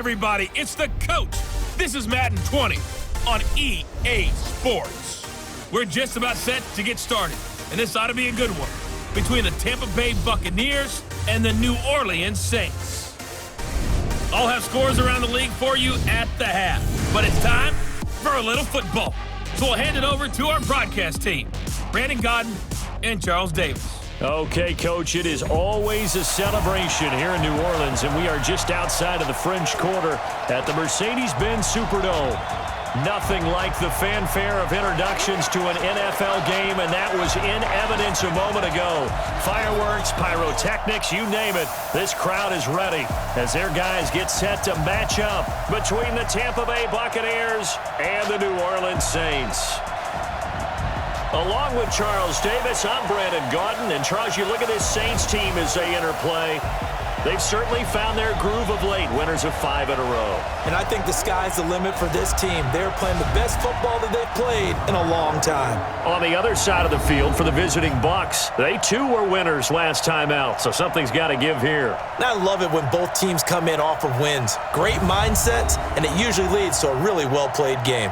Everybody, it's the coach. This is Madden 20 on EA Sports. We're just about set to get started, and this ought to be a good one between the Tampa Bay Buccaneers and the New Orleans Saints. I'll have scores around the league for you at the half, but it's time for a little football. So we'll hand it over to our broadcast team, Brandon Godden and Charles Davis. Okay, Coach, it is always a celebration here in New Orleans, and we are just outside of the French Quarter at the Mercedes-Benz Superdome. Nothing like the fanfare of introductions to an NFL game, and that was in evidence a moment ago. Fireworks, pyrotechnics, you name it. This crowd is ready as their guys get set to match up between the Tampa Bay Buccaneers and the New Orleans Saints. Along with Charles Davis, I'm Brandon Godden. And Charles, you look at this Saints team as they interplay. They've certainly found their groove of late, winners of 5 in a row. And I think the sky's the limit for this team. They're playing the best football that they've played in a long time. On the other side of the field for the visiting Bucs, they too were winners last time out, so something's got to give here. And I love it when both teams come in off of wins. Great mindsets, and it usually leads to a really well-played game.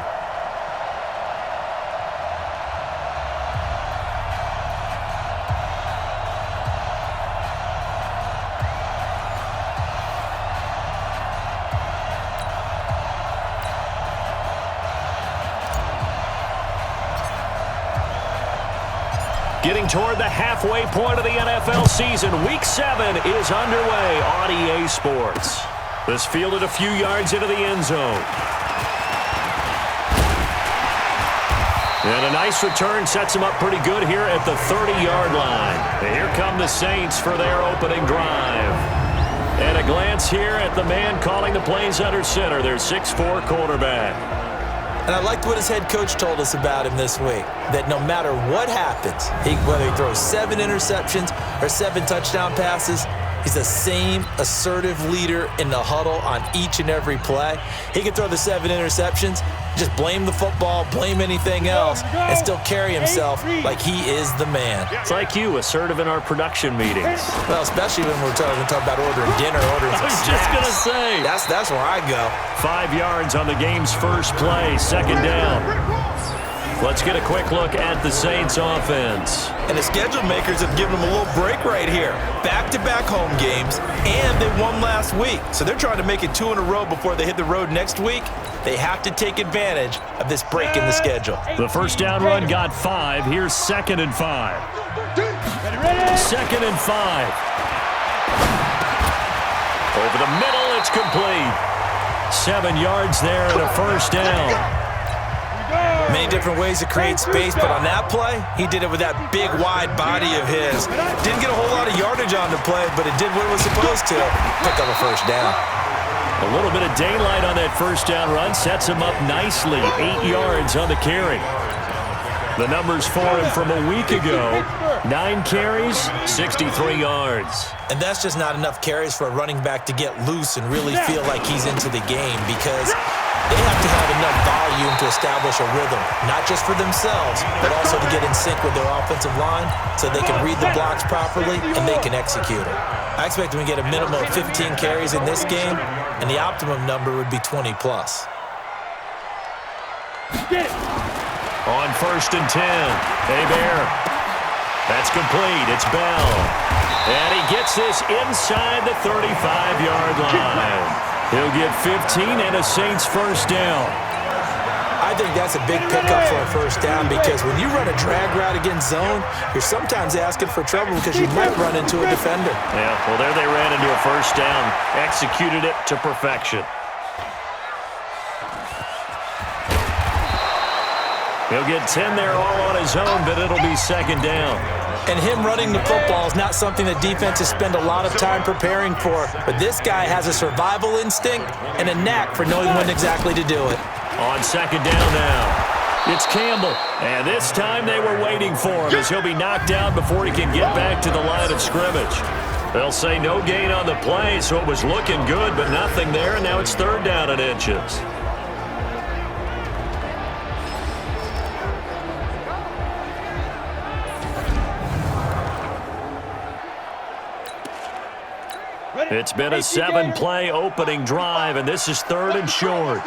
Getting toward the halfway point of the NFL season, Week 7 is underway on EA Sports. This fielded a few yards into the end zone. And a nice return sets him up pretty good here at the 30-yard line. And here come the Saints for their opening drive. And a glance here at the man calling the plays under center, their 6'4" quarterback. And I liked what his head coach told us about him this week, that no matter what happens, whether he throws 7 interceptions or 7 touchdown passes, he's the same assertive leader in the huddle on each and every play. He can throw the 7 interceptions, just blame the football, blame anything else, and still carry himself like he is the man. It's like you, assertive in our production meetings. Well, especially when we're talking about ordering dinner, ordering some snacks. I was just going to say. That's where I go. 5 yards on the game's first play, second down. Let's get a quick look at the Saints offense. And the schedule makers have given them a little break right here. Back-to-back home games, and they won last week. So they're trying to make it 2 in a row before they hit the road next week. They have to take advantage of this break in the schedule. The first down run got 5. Here's 2nd and 5. 2nd and 5. Over the middle, it's complete. 7 yards there and a first down. Many different ways to create space, but on that play, he did it with that big, wide body of his. Didn't get a whole lot of yardage on the play, but it did what it was supposed to. Pick up a first down. A little bit of daylight on that first down run sets him up nicely. 8 yards on the carry. The numbers for him from a week ago, 9 carries, 63 yards. And that's just not enough carries for a running back to get loose and really feel like he's into the game, because they have to have enough volume to establish a rhythm, not just for themselves, but also to get in sync with their offensive line so they can read the blocks properly and they can execute it. I expect them to get a minimum of 15 carries in this game, and the optimum number would be 20+. On 1st and 10, Hebert. That's complete. It's Bell. And he gets this inside the 35-yard line. He'll get 15 and a Saints first down. I think that's a big pickup for a first down, because when you run a drag route against zone, you're sometimes asking for trouble because you might run into a defender. Yeah, well, there they ran into a first down. Executed it to perfection. He'll get 10 there all on his own, but it'll be 2nd down. And him running the football is not something that defenses spend a lot of time preparing for. But this guy has a survival instinct and a knack for knowing when exactly to do it. On 2nd down now, it's Campbell. And this time they were waiting for him, as he'll be knocked down before he can get back to the line of scrimmage. They'll say no gain on the play, so it was looking good, but nothing there, and now it's 3rd down and inches. It's been a 7-play opening drive, and this is 3rd and short.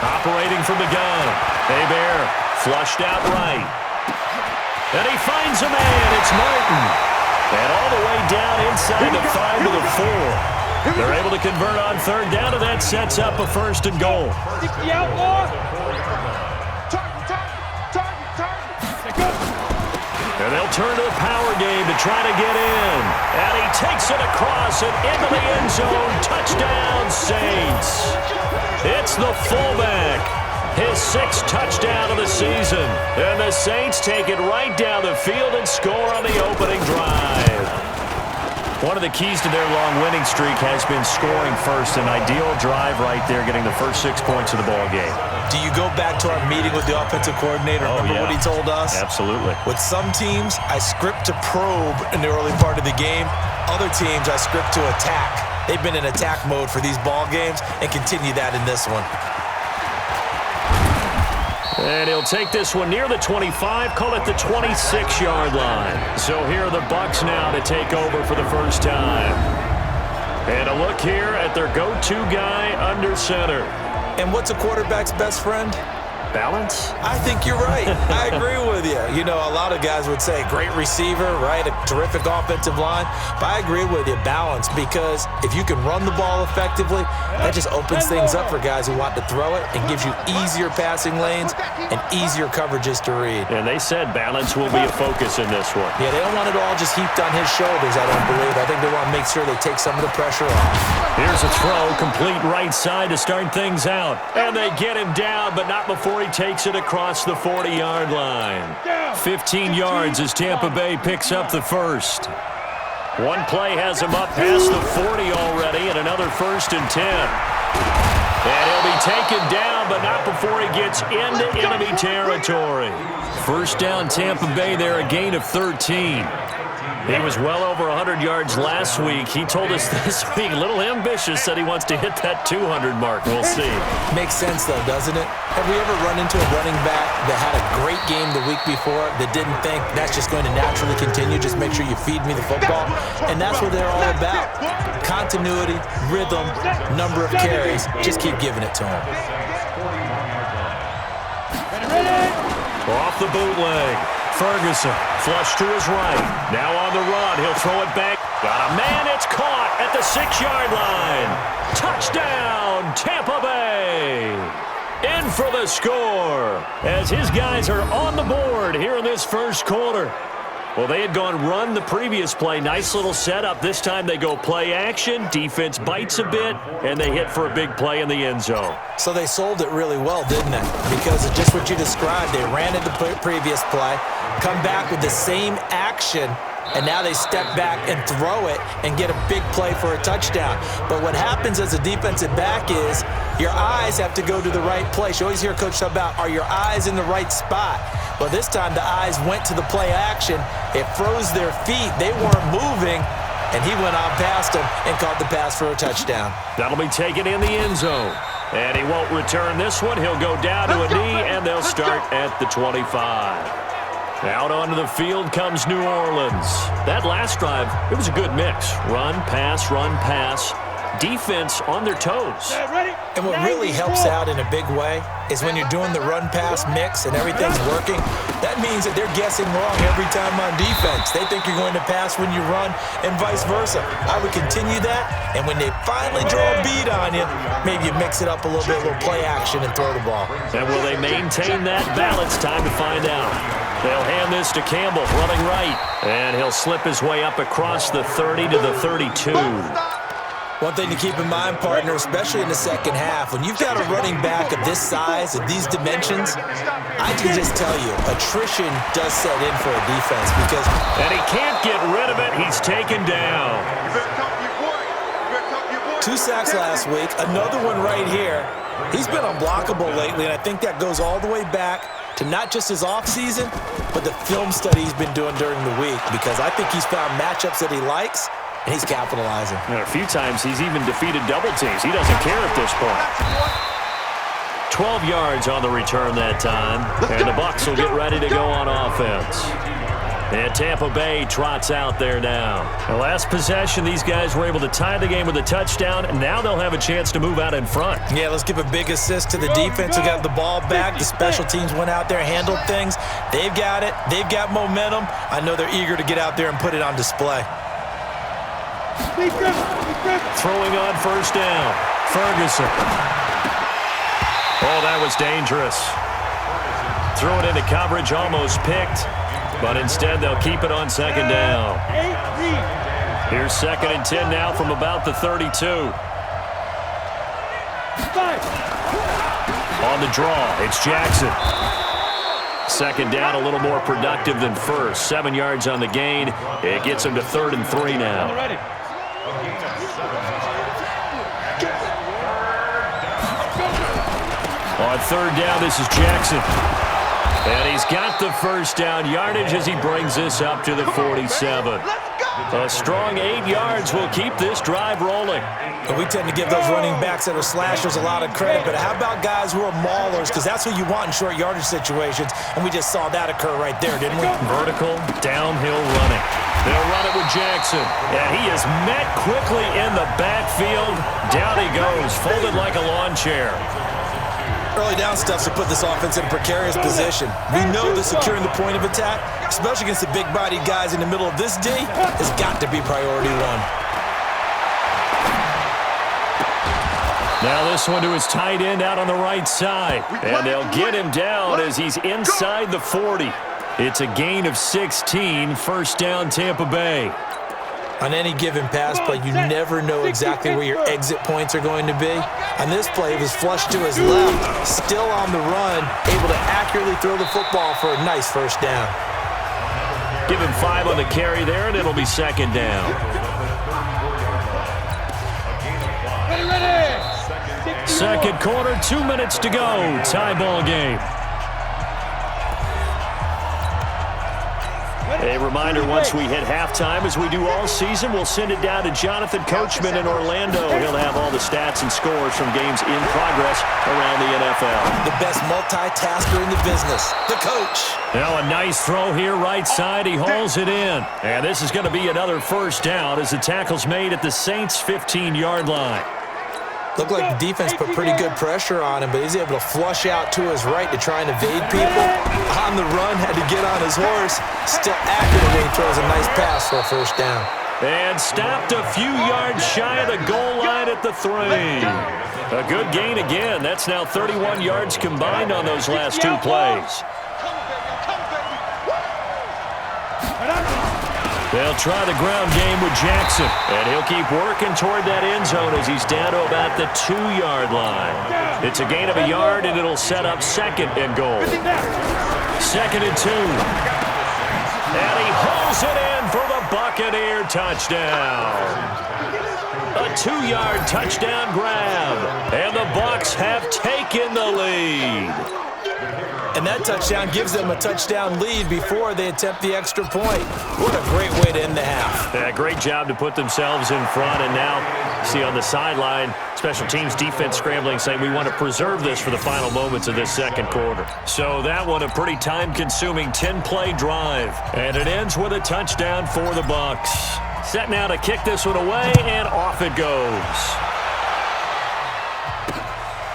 Operating from the gun. Hebert flushed out right. And he finds a man. It's Martin. And all the way down inside the 5 to the 4. They're able to convert on 3rd down, and that sets up a 1st and goal. And they'll turn to the power game to try to get in. And he takes it across and into the end zone. Touchdown, Saints. It's the fullback. His 6th touchdown of the season. And the Saints take it right down the field and score on the opening drive. One of the keys to their long winning streak has been scoring first. An ideal drive right there, getting the first 6 points of the ball game. Do you go back to our meeting with the offensive coordinator? Remember what he told us? Absolutely. With some teams, I script to probe in the early part of the game. Other teams, I script to attack. They've been in attack mode for these ball games and continue that in this one. And he'll take this one near the 25, call it the 26-yard line. So here are the Bucs now to take over for the first time. And a look here at their go-to guy under center. And what's a quarterback's best friend? Balance? I think you're right. I agree with you. You know, a lot of guys would say great receiver, right? A terrific offensive line. But I agree with you, balance, because if you can run the ball effectively, that just opens things up for guys who want to throw it and gives you easier passing lanes and easier coverages to read. And they said balance will be a focus in this one. Yeah, they don't want it all just heaped on his shoulders, I don't believe. I think they want to make sure they take some of the pressure off. Here's a throw, complete right side to start things out. And they get him down, but not before he takes it across the 40-yard line. 15 yards as Tampa Bay picks up the first. One play has him up past the 40 already, and another 1st and 10. And he'll be taken down, but not before he gets into enemy territory. First down, Tampa Bay there, a gain of 13. He was well over 100 yards last week. He told us this week, a little ambitious, said he wants to hit that 200 mark. We'll see. Makes sense, though, doesn't it? Have we ever run into a running back that had a great game the week before that didn't think that's just going to naturally continue? Just make sure you feed me the football. And that's what they're all about. Continuity, rhythm, number of carries. Just keep giving it to them. Off the bootleg. Ferguson, flush to his right. Now on the run, he'll throw it back. Got a man, it's caught at the 6-yard line. Touchdown, Tampa Bay. In for the score as his guys are on the board here in this first quarter. Well, they had gone run the previous play. Nice little setup. This time they go play action. Defense bites a bit, and they hit for a big play in the end zone. So they sold it really well, didn't they? Because of just what you described. They ran it the previous play, come back with the same action, and now they step back and throw it and get a big play for a touchdown. But what happens as a defensive back is your eyes have to go to the right place. You always hear Coach talk about, are your eyes in the right spot? Well, this time the eyes went to the play action. It froze their feet. They weren't moving, and he went on past them and caught the pass for a touchdown. That'll be taken in the end zone. And he won't return this one. He'll go down to a knee, and they'll start at the 25. Out onto the field comes New Orleans. That last drive, it was a good mix. Run, pass. Defense on their toes. And what really helps out in a big way is when you're doing the run-pass mix and everything's working, that means that they're guessing wrong every time on defense. They think you're going to pass when you run and vice versa. I would continue that, and when they finally draw a bead on you, maybe you mix it up a little bit, a little play action, and throw the ball. And will they maintain that balance? Time to find out. They'll hand this to Campbell, running right. And he'll slip his way up across the 30 to the 32. One thing to keep in mind, partner, especially in the second half, when you've got a running back of this size, of these dimensions, I can just tell you, attrition does set in for a defense because... And he can't get rid of it. He's taken down. 2 sacks last week, another one right here. He's been unblockable lately, and I think that goes all the way back to not just his offseason, but the film study he's been doing during the week, because I think he's found matchups that he likes, and he's capitalizing. And a few times he's even defeated double teams. He doesn't care at this point. 12 yards on the return that time, and the Bucs will get ready to go on offense. And Tampa Bay trots out there now. The last possession, these guys were able to tie the game with a touchdown, and now they'll have a chance to move out in front. Yeah, let's give a big assist to the defense who got the ball back. The special teams went out there, handled things. They've got it. They've got momentum. I know they're eager to get out there and put it on display. Throwing on first down, Ferguson. Oh, that was dangerous. Throw it into coverage, almost picked. But instead, they'll keep it on second down. Here's 2nd and 10 now from about the 32. On the draw, it's Jackson. Second down, a little more productive than first. 7 yards on the gain. It gets him to 3rd and 3 now. On 3rd down, this is Jackson. And he's got the first down yardage as he brings this up to the 47. A strong 8 yards will keep this drive rolling. And we tend to give those running backs that are slashers a lot of credit, but how about guys who are maulers? Because that's what you want in short yardage situations, and we just saw that occur right there, didn't we? Vertical, downhill running. They'll run it with Jackson. And he is met quickly in the backfield. Down he goes, folded like a lawn chair. Early down stuff to put this offense in a precarious position. We know that securing the point of attack, especially against the big-bodied guys in the middle of this D, has got to be priority one. Now this one to his tight end out on the right side. And they'll get him down as he's inside the 40. It's a gain of 16, first down Tampa Bay. On any given pass play, you never know exactly where your exit points are going to be. On this play, it was flushed to his left, still on the run, able to accurately throw the football for a nice first down. Give him 5 on the carry there, and it'll be second down. Second quarter, 2 minutes to go. Tie ball game. A reminder, once we hit halftime, as we do all season, we'll send it down to Jonathan Coachman in Orlando. He'll have all the stats and scores from games in progress around the NFL. The best multitasker in the business, the coach. Now a nice throw here, right side. He hauls it in. And this is going to be another first down as the tackle's made at the Saints' 15-yard line. Looked like the defense put pretty good pressure on him, but he's able to flush out to his right to try and evade people. On the run, had to get on his horse. Still accurate when he throws a nice pass for a first down. And stopped a few yards shy of the goal line at the 3. A good gain again. That's now 31 yards combined on those last 2 plays. They'll try the ground game with Jackson, and he'll keep working toward that end zone as he's down to about the 2-yard line. It's a gain of a yard, and it'll set up 2nd and goal. 2nd and 2. And he hauls it in for the Buccaneer touchdown. A 2-yard touchdown grab, and the Bucs have taken the lead. And that touchdown gives them a touchdown lead before they attempt the extra point. What a great way to end the half. Yeah, great job to put themselves in front. And now, see on the sideline, special teams defense scrambling, saying we want to preserve this for the final moments of this second quarter. So that one, a pretty time-consuming 10-play drive. And it ends with a touchdown for the Bucs. Set now to kick this one away, and off it goes.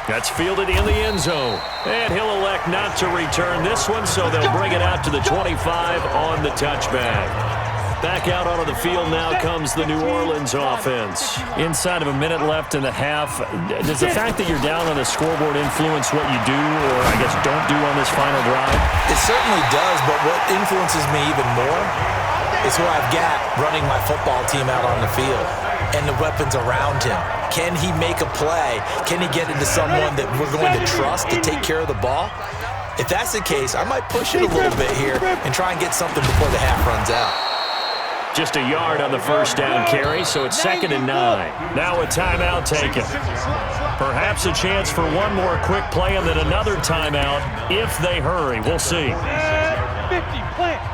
That's fielded in the end zone. And he'll elect not to return this one, so they'll bring it out to the 25 on the touchback. Back out onto the field now comes the New Orleans offense. Inside of a minute left in the half, does the fact that you're down on the scoreboard influence what you do, or I guess don't do on this final drive? It certainly does, but what influences me even more is who I've got running my football team out on the field and the weapons around him. Can he make a play? Can he get into someone that we're going to trust to take care of the ball? If that's the case, I might push it a little bit here and try and get something before the half runs out. Just a yard on the first down carry, so it's 2nd and 9. Now a timeout taken. Perhaps a chance for one more quick play and then another timeout if they hurry. We'll see. 50, plant.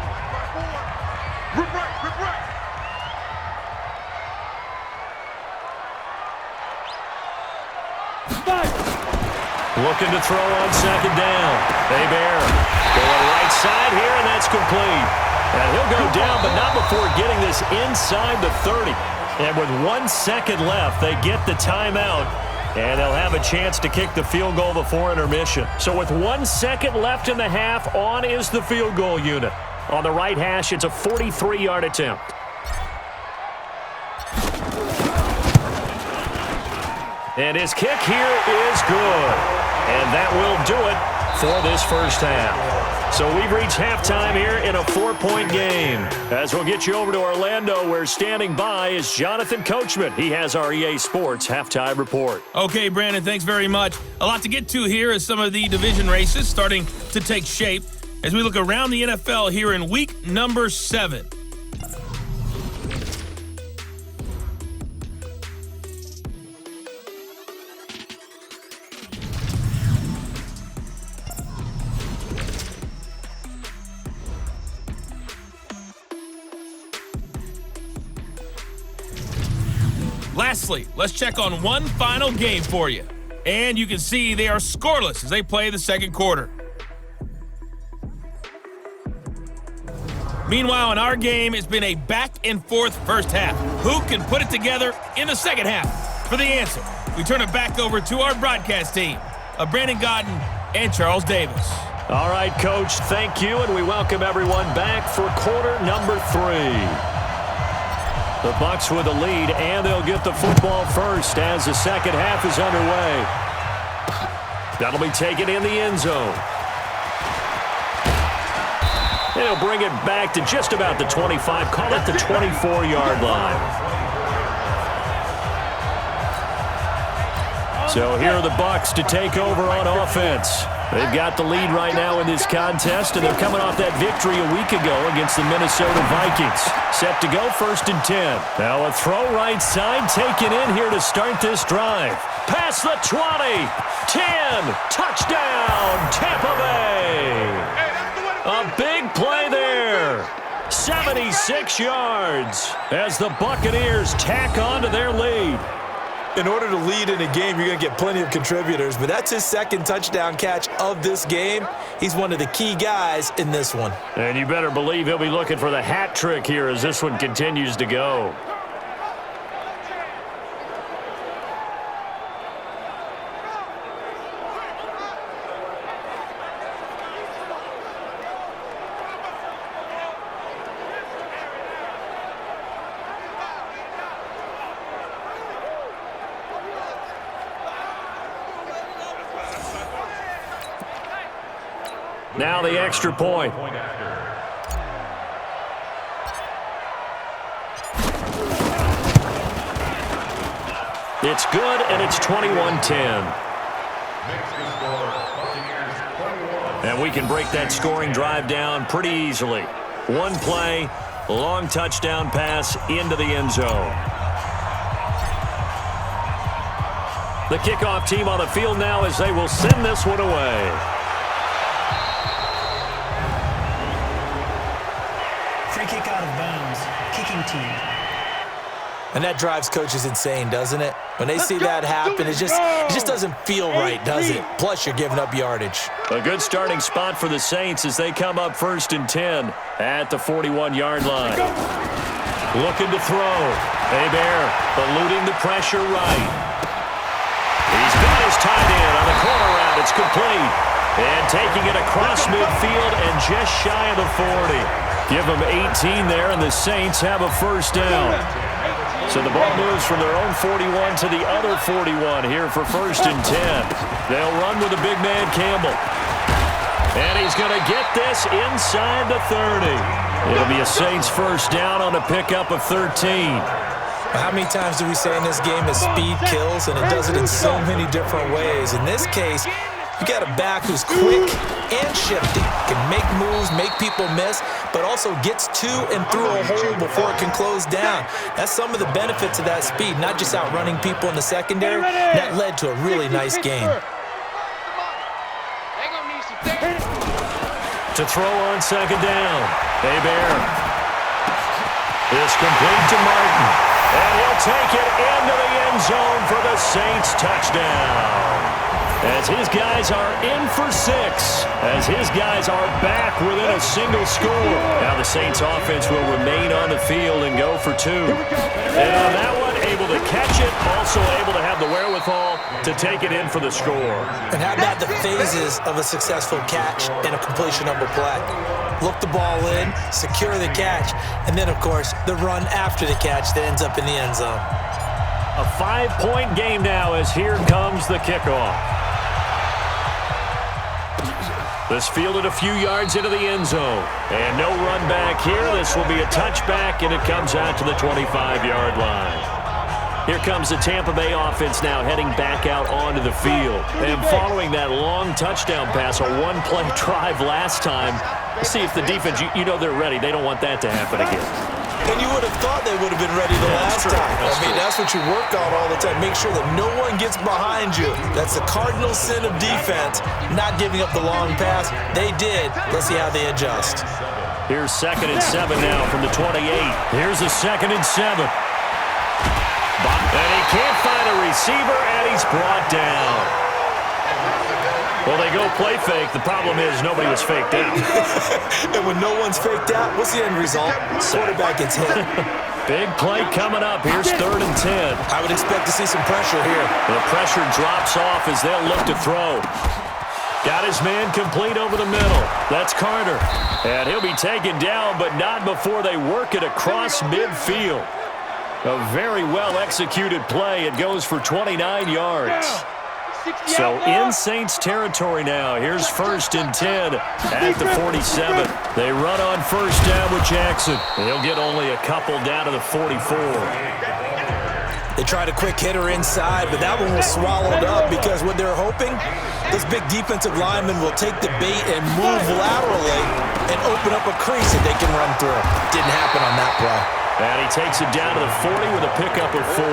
Looking to throw on second down. They bear. Going right side here, and that's complete. And he'll go down, but not before getting this inside the 30. And with 1 second left, they get the timeout, and they'll have a chance to kick the field goal before intermission. So with 1 second left in the half, on is the field goal unit. On the right hash, it's a 43-yard attempt. And his kick here is good. And that will do it for this first half. So we've reached halftime here in a 4-point game. As we'll get you over to Orlando, where standing by is Jonathan Coachman. He has our EA Sports halftime report. Okay, Brandon, thanks very much. A lot to get to here as some of the division races starting to take shape as we look around the NFL here in week number 7. Lastly, let's check on one final game for you. And you can see they are scoreless as they play the second quarter. Meanwhile, in our game, it's been a back-and-forth first half. Who can put it together in the second half? For the answer, we turn it back over to our broadcast team of Brandon Godden and Charles Davis. All right, Coach, thank you, and we welcome everyone back for quarter number 3. The Bucs with the lead, and they'll get the football first as the second half is underway. That'll be taken in the end zone. They'll bring it back to just about the 25, call it the 24-yard line. So here are the Bucs to take over on offense. They've got the lead right now in this contest, and they're coming off that victory a week ago against the Minnesota Vikings. Set to go 1st and 10. Now a throw right side taken in here to start this drive. Past the 20, 10, touchdown, Tampa Bay. A big play there. 76 yards as the Buccaneers tack on to their lead. In order to lead in a game, you're going to get plenty of contributors, but that's his second touchdown catch of this game. He's one of the key guys in this one. And you better believe he'll be looking for the hat trick here as this one continues to go. Now the extra point. It's good, and it's 21-10. And we can break that scoring drive down pretty easily. One play, long touchdown pass into the end zone. The kickoff team on the field now as they will send this one away. Free kick out of bounds. Kicking team. And that drives coaches insane, doesn't it? When they see that happen, it just doesn't feel right, does it? Plus, you're giving up yardage. A good starting spot for the Saints as they come up 1st and 10 at the 41-yard line. Looking to throw. Hebert eluding the pressure right. He's got his tight end on the corner route. It's complete. And taking it across midfield and just shy of the 40. Give them 18 there, and the Saints have a first down. So the ball moves from their own 41 to the other 41 here for 1st and 10. They'll run with the big man Campbell. And he's going to get this inside the 30. It'll be a Saints first down on a pickup of 13. How many times do we say in this game that speed kills, and it does it in so many different ways? In this case, you got a back who's quick and shifty, can make moves, make people miss, but also gets to and through a hole before it can close down. That's some of the benefits of that speed, not just outrunning people in the secondary. That led to a really nice game. To throw on second down, Hebert is complete to Martin, and he'll take it into the end zone for the Saints touchdown. as his guys are in for 6, as his guys are back within a single score. Now the Saints offense will remain on the field and go for 2. And on that one, able to catch it, also able to have the wherewithal to take it in for the score. And how about the phases of a successful catch and a completion of a play? Look the ball in, secure the catch, and then, of course, the run after the catch that ends up in the end zone. A 5-point game now as here comes the kickoff. This fielded a few yards into the end zone. And no run back here. This will be a touchback, and it comes out to the 25-yard line. Here comes the Tampa Bay offense now heading back out onto the field. And following that long touchdown pass, a one-play drive last time, let's see if the defense, you know they're ready. They don't want that to happen again. And you would have thought they would have been ready the last time. That's what you work on all the time. Make sure that no one gets behind you. That's the cardinal sin of defense, not giving up the long pass. They did. Let's see how they adjust. Here's 2nd and 7 now from the 28. Here's a 2nd and 7. And he can't find a receiver, and he's brought down. Well, they go play fake. The problem is nobody was faked out. And when no one's faked out, what's the end result? Quarterback gets hit. Big play coming up. Here's 3rd and 10. I would expect to see some pressure here. The pressure drops off as they'll look to throw. Got his man complete over the middle. That's Carter. And he'll be taken down, but not before they work it across midfield. A very well-executed play. It goes for 29 yards. So in Saints territory now. Here's 1st and 10 at the 47. They run on 1st down with Jackson. He'll get only a couple down to the 44. They tried a quick hitter inside, but that one was swallowed up because what they're hoping, this big defensive lineman will take the bait and move laterally and open up a crease that they can run through. Didn't happen on that play. And he takes it down to the 40 with a pickup of 4.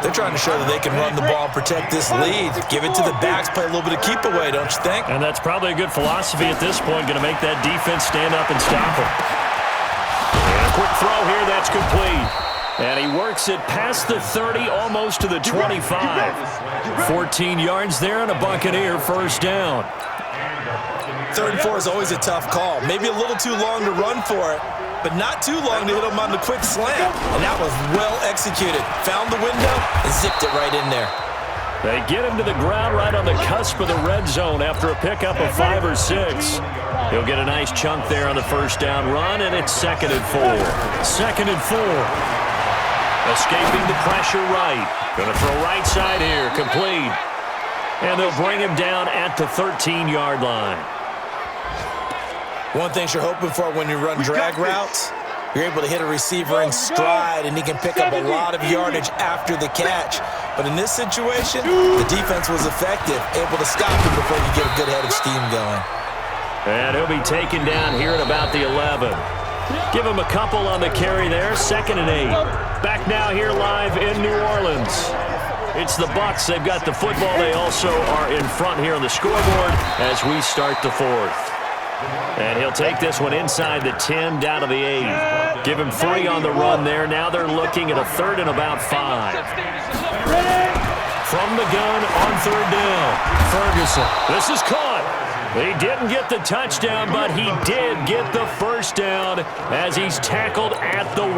They're trying to show that they can run the ball and protect this lead. Give it to the backs, play a little bit of keep away, don't you think? And that's probably a good philosophy at this point, going to make that defense stand up and stop him. And a quick throw here, that's complete. And he works it past the 30, almost to the 25. 14 yards there and a Buccaneer 1st down. 3rd and 4 is always a tough call. Maybe a little too long to run for it, but not too long to hit him on the quick slant. And that was well executed. Found the window and zipped it right in there. They get him to the ground right on the cusp of the red zone after a pickup of 5 or 6. He'll get a nice chunk there on the 1st down run, and it's 2nd and 4. 2nd and 4. Escaping the pressure right. Going to throw right side here, complete. And they'll bring him down at the 13-yard line. One thing you're hoping for when you run drag routes, you're able to hit a receiver in stride, and he can pick up a lot of yardage after the catch. But in this situation, the defense was effective, able to stop him before you get a good head of steam going. And he'll be taken down here at about the 11. Give him a couple on the carry there, 2nd and 8. Back now here live in New Orleans. It's the Bucs. They've got the football. They also are in front here on the scoreboard as we start the 4th. And he'll take this one inside the 10 down to the 8. Give him 3 on the run there. Now they're looking at a 3rd and about 5. From the gun on 3rd down. Ferguson. This is caught. He didn't get the touchdown, but he did get the 1st down as he's tackled at the 1.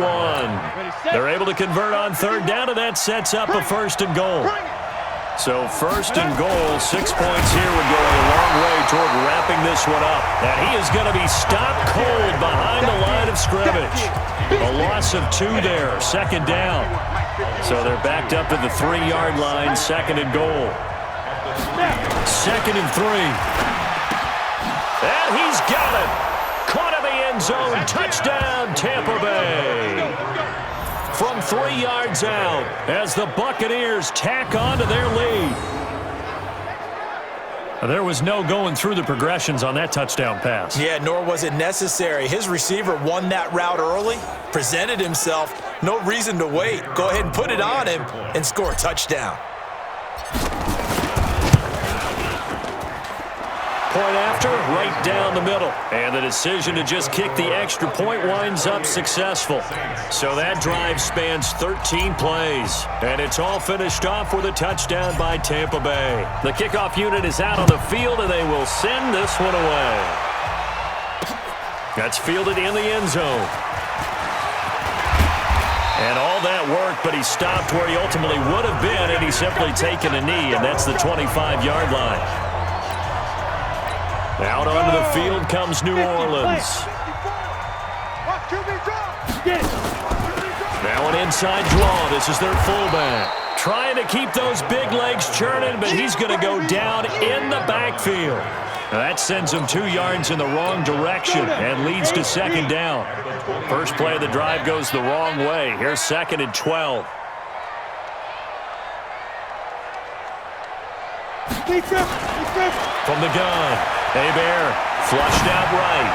They're able to convert on 3rd down, and that sets up a 1st and goal. So 1st and goal, 6 points here would go a long way toward wrapping this one up. And he is going to be stopped cold behind the line of scrimmage. A loss of 2 there, 2nd down. So they're backed up to the 3-yard line, 2nd and goal. 2nd and 3. And he's got it. Caught in the end zone. Touchdown, Tampa Bay. From 3 yards out as the Buccaneers tack on to their lead. There was no going through the progressions on that touchdown pass. Yeah, nor was it necessary. His receiver won that route early, presented himself. No reason to wait. Go ahead and put it on him and score a touchdown. Point after, right down the middle. And the decision to just kick the extra point winds up successful. So that drive spans 13 plays. And it's all finished off with a touchdown by Tampa Bay. The kickoff unit is out on the field, and they will send this one away. That's fielded in the end zone. And all that work, but he stopped where he ultimately would have been, and he's simply taken a knee, and that's the 25-yard line. Out onto the field comes New Orleans. Now an inside draw. This is their fullback. Trying to keep those big legs churning, but he's going to go down in the backfield. That sends him 2 yards in the wrong direction and leads to second down. First play of the drive goes the wrong way. Here's 2nd and 12. From the gun, Hebert flushed out right.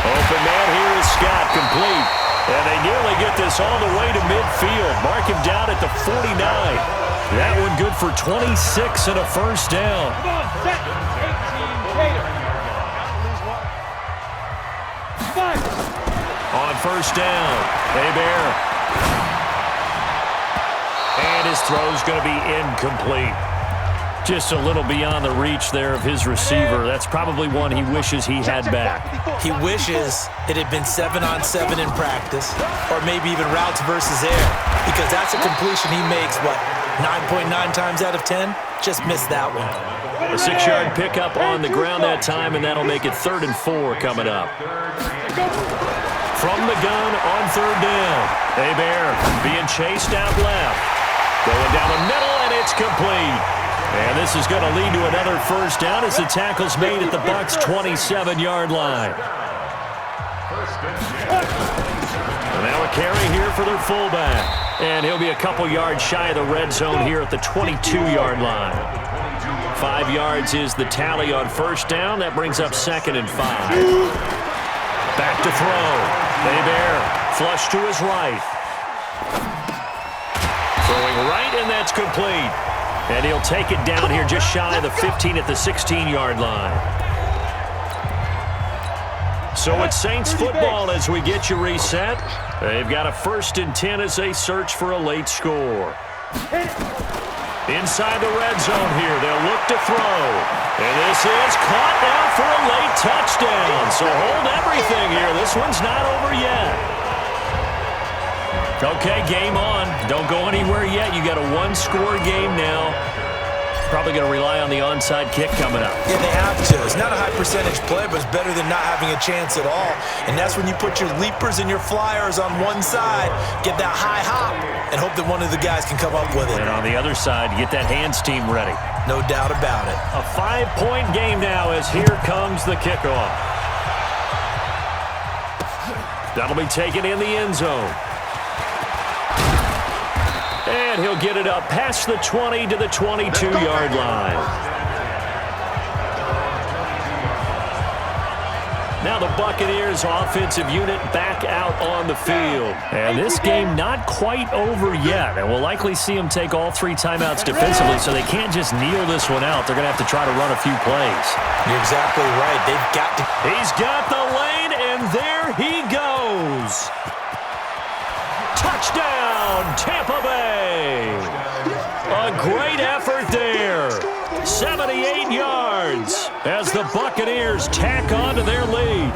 Open man here is Scott, complete. And they nearly get this all the way to midfield. Mark him down at the 49. That one good for 26 and a first down. On first down, Hebert. And his throw's going to be incomplete. Just a little beyond the reach there of his receiver. That's probably one he wishes he had back. He wishes it had been 7-on-7 in practice, or maybe even routes versus air, because that's a completion he makes, what, 9.9 times out of 10? Just missed that one. A 6-yard pickup on the ground that time, and that'll make it 3rd and 4 coming up. From the gun on 3rd down. Hebert being chased out left. Going down the middle, and it's complete. And this is going to lead to another first down as the tackle's made at the Bucs' 27-yard line. And now a carry here for their fullback. And he'll be a couple yards shy of the red zone here at the 22-yard line. 5 yards is the tally on first down. That brings up 2nd and 5. Back to throw. Hebert flush to his right. Throwing right, and that's complete. And he'll take it down here just shy of the 15 at the 16-yard line. So it's Saints football as we get you reset. They've got a 1st and 10 as they search for a late score. Inside the red zone here, they'll look to throw. And this is caught now for a late touchdown. So hold everything here. This one's not over yet. Okay, game on. Don't go anywhere yet. You got a 1-score game now. Probably going to rely on the onside kick coming up. Yeah, they have to. It's not a high percentage play, but it's better than not having a chance at all. And that's when you put your leapers and your flyers on one side, get that high hop, and hope that one of the guys can come up with it. And on the other side, get that hands team ready. No doubt about it. A 5-point game now as here comes the kickoff. That'll be taken in the end zone. And he'll get it up past the 20 to the 22-yard line. Now the Buccaneers offensive unit back out on the field. And this game not quite over yet. And we'll likely see them take all 3 timeouts defensively, so they can't just kneel this one out. They're going to have to try to run a few plays. You're exactly right. They've got to. He's got the lane, and there he goes. Touchdown, Tampa Bay. A great effort there. 78 yards as the Buccaneers tack on to their lead.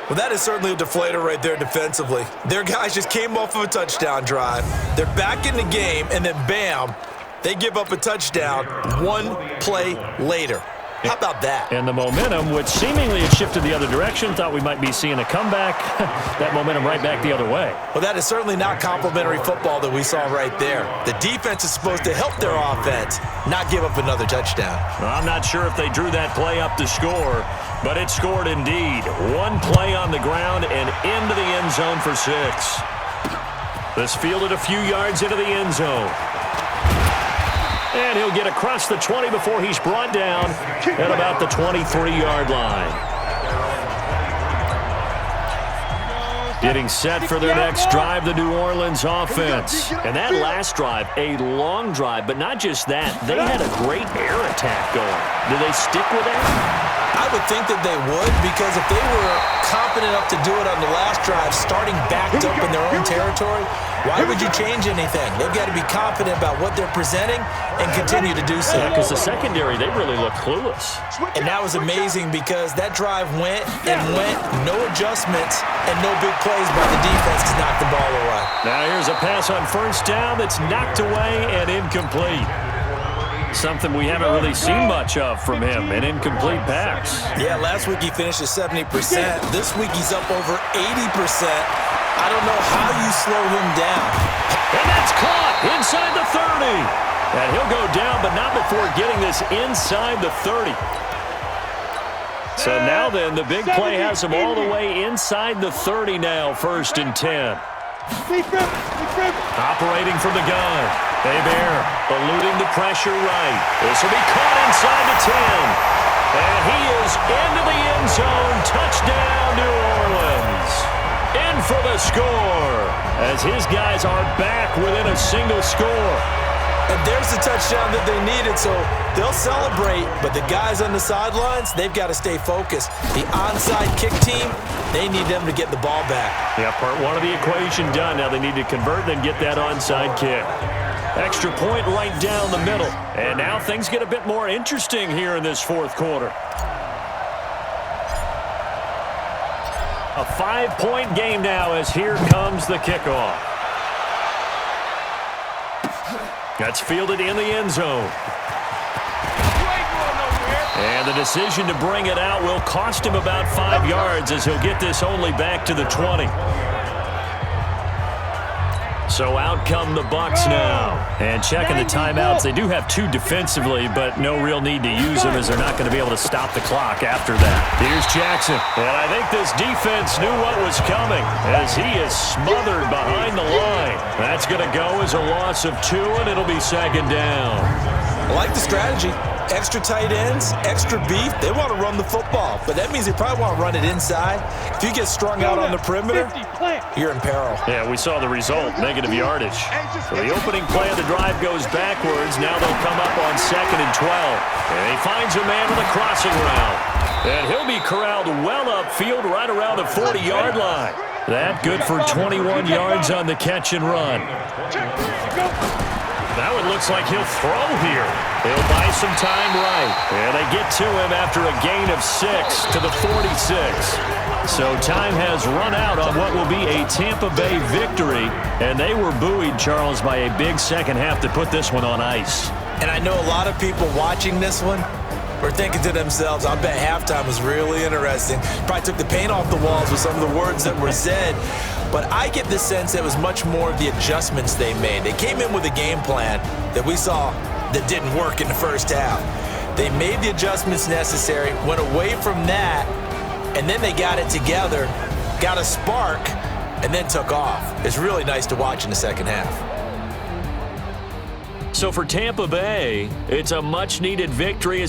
Well, that is certainly a deflator right there defensively. Their guys just came off of a touchdown drive. They're back in the game, and then bam, they give up a touchdown 1 play later. How about that? And the momentum, which seemingly had shifted the other direction, thought we might be seeing a comeback. That momentum right back the other way. Well, that is certainly not complimentary football that we saw right there. The defense is supposed to help their offense, not give up another touchdown. Well, I'm not sure if they drew that play up to score, but it scored indeed. 1 play on the ground and into the end zone for 6. This fielded a few yards into the end zone. And he'll get across the 20 before he's brought down at about the 23-yard line. Getting set for their next drive, the New Orleans offense. And that last drive, a long drive, but not just that. They had a great air attack going. Do they stick with that? I would think that they would, because if they were confident enough to do it on the last drive, starting backed up in their own territory, why would you change anything? They've got to be confident about what they're presenting and continue to do so. Yeah, because the secondary, they really look clueless. And that was amazing because that drive went and went, no adjustments and no big plays by the defense to knock the ball away. Now here's a pass on first down that's knocked away and incomplete. Something we haven't really seen much of from him, an incomplete pass. Yeah, last week he finished at 70%. This week he's up over 80%. I don't know how you slow him down. And that's caught inside the 30. And he'll go down, but not before getting this inside the 30. So now then, the big play has him all the way inside the 30 now, 1st and 10. Operating from the gun. Bear eluding the pressure right. This will be caught inside the 10. And he is into the end zone. Touchdown, New Orleans. In for the score as his guys are back within a single score. And there's the touchdown that they needed, so they'll celebrate. But the guys on the sidelines, they've got to stay focused. The onside kick team, they need them to get the ball back. Yeah, part one of the equation done. Now they need to convert and get that onside kick. Extra point right down the middle. And now things get a bit more interesting here in this 4th quarter. A 5-point game now as here comes the kickoff. That's fielded in the end zone. And the decision to bring it out will cost him about 5 yards as he'll get this only back to the 20. So out come the Bucs now. And checking the timeouts. They do have 2 defensively, but no real need to use them as they're not going to be able to stop the clock after that. Here's Jackson. And I think this defense knew what was coming as he is smothered behind the line. That's going to go as a loss of 2, and it'll be 2nd down. I like the strategy. Extra tight ends, extra beef. They want to run the football, but that means they probably want to run it inside. If you get strung out on the perimeter, you're in peril. Yeah, we saw the result, negative yardage. So the opening play of the drive goes backwards. Now they'll come up on 2nd and 12. And he finds a man on the crossing route. And he'll be corralled well upfield right around the 40-yard line. That good for 21 yards on the catch and run. Now it looks like he'll throw here. He'll buy some time right. And they get to him after a gain of 6 to the 46. So time has run out on what will be a Tampa Bay victory. And they were buoyed, Charles, by a big second half to put this one on ice. And I know a lot of people watching this one were thinking to themselves, I bet halftime was really interesting. Probably took the paint off the walls with some of the words that were said. But I get the sense that it was much more of the adjustments they made. They came in with a game plan that we saw that didn't work in the first half. They made the adjustments necessary, went away from that, and then they got it together, got a spark, and then took off. It's really nice to watch in the second half. So for Tampa Bay, it's a much-needed victory.